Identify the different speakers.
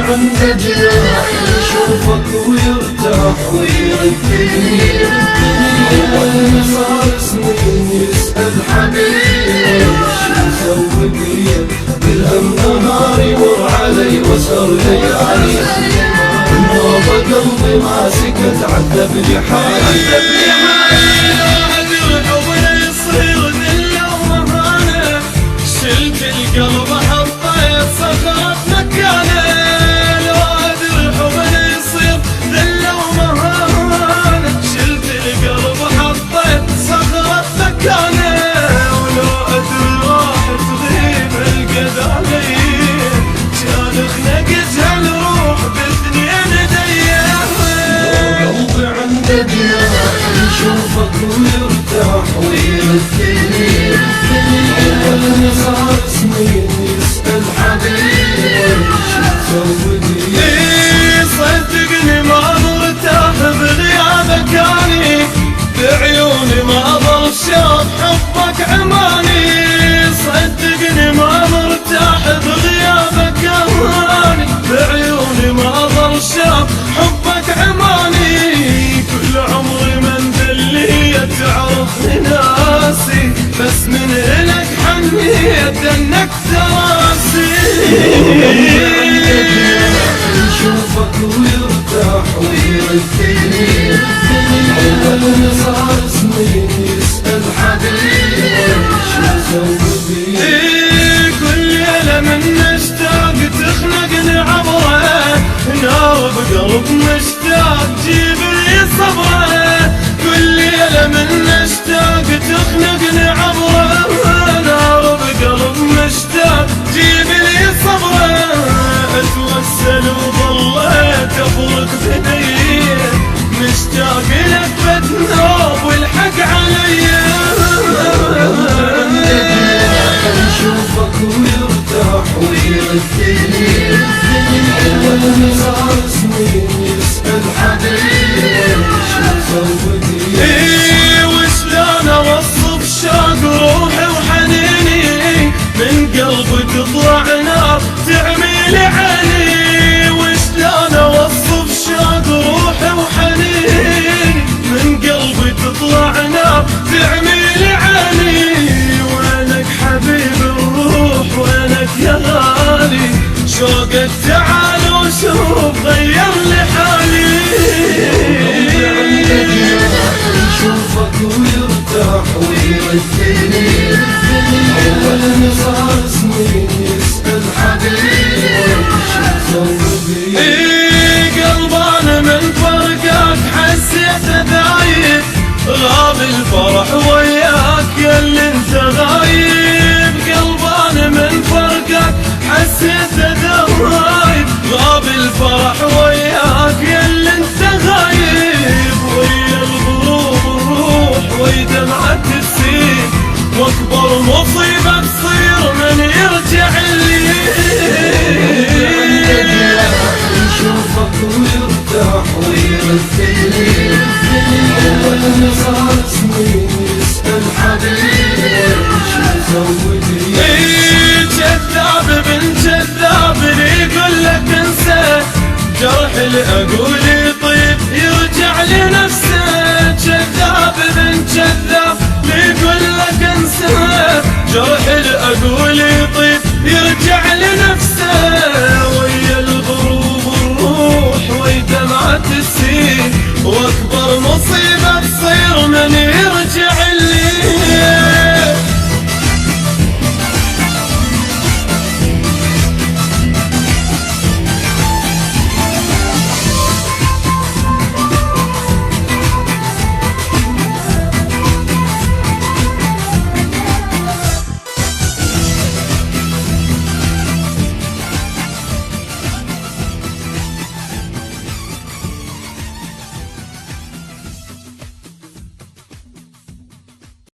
Speaker 1: عند جناح يشوفك ويرتاح ويرثيني. أول ما صار سنين يسأل حبيبي شو مسوي بيا، بالهم نهار يمر علي وسر ليالي، النوبة قلبي ما سكت عذب لي حالي.
Speaker 2: شلت القلب حطيت صخرة مكانه، لو أدري الحب يصير ذلة ومهانة. شلت القلب حطيت صخرة مكانه، ولو أدري راح تغيب القدالين، كان خنقتها الروح باثنين ديان.
Speaker 1: قلبي عند جناح يشوفك ويرتاح ويرثيني. أول ما صار سنين يسأل حبيبي شو مسوي بيا،
Speaker 2: صدقني ما مرتاح بغيابك اني، بعيوني ما ظل شاف حبك عماني. صدقني ما مرتاح بغيابك اني، بعيوني ما ظل شاف حبك عماني. كل عمري من ذلية تعرفني ناسي، بس من إلك حنيت انك تراسي.
Speaker 1: يشوفك ويرتاح ويرثيني. أول ما صار سنين يسأل حبيبي شو مسوي بيا،
Speaker 2: كل ليلة من نشتاق تخنقني عبره، نار بقلب مشتاق جيب لي صبره. كل ليلة من نشتاق تخنقني عبره، نار بقلب مشتاق جيب لي صبره. اتوسل وظليت افرق بيديه، مشتاق لك بتنوب والحق علي.
Speaker 1: يشوفك ويرتاح ويرثيني. أول ما صار سنين يسأل حبيبي شو مسوي بيا،
Speaker 2: وشلون اوصف شوق روحي وحنيني، من قلبي تطلع نار تعمي لي عيني. وشلون اوصف شوق روحي وحنيني، من قلبي تطلع نار تعمي لي عيني. وينك حبيب الروح وينك يا غالي، شوقك تعال وشوف غير لي حالي.
Speaker 1: يشوفك ويرتاح ويرثيني. أول ما صار سنين يسأل حبيبي شو مسوي بيا،
Speaker 2: قلبان من فرقك حسيت ذايب، غاب الفرح وياك ياللي انت غايب. قلبان من فرقك حسيت ذايب، غاب الفرح وياك ياللي انت غايب. ويا الغروب الروح ويا دمعة تسيل، واكبر مصيبة تصير من يرجع لي.
Speaker 1: يشوفك ويرتاح ويرثيني. أول ما صار سنين يسأل حبيبي شو مسوي بيا،
Speaker 2: كذاب بن كذاب اللي يقول لك انسى، جرح اللي اقول يطيب يرجع لنفسه. كذاب بن كذاب اللي يقول لك انسى،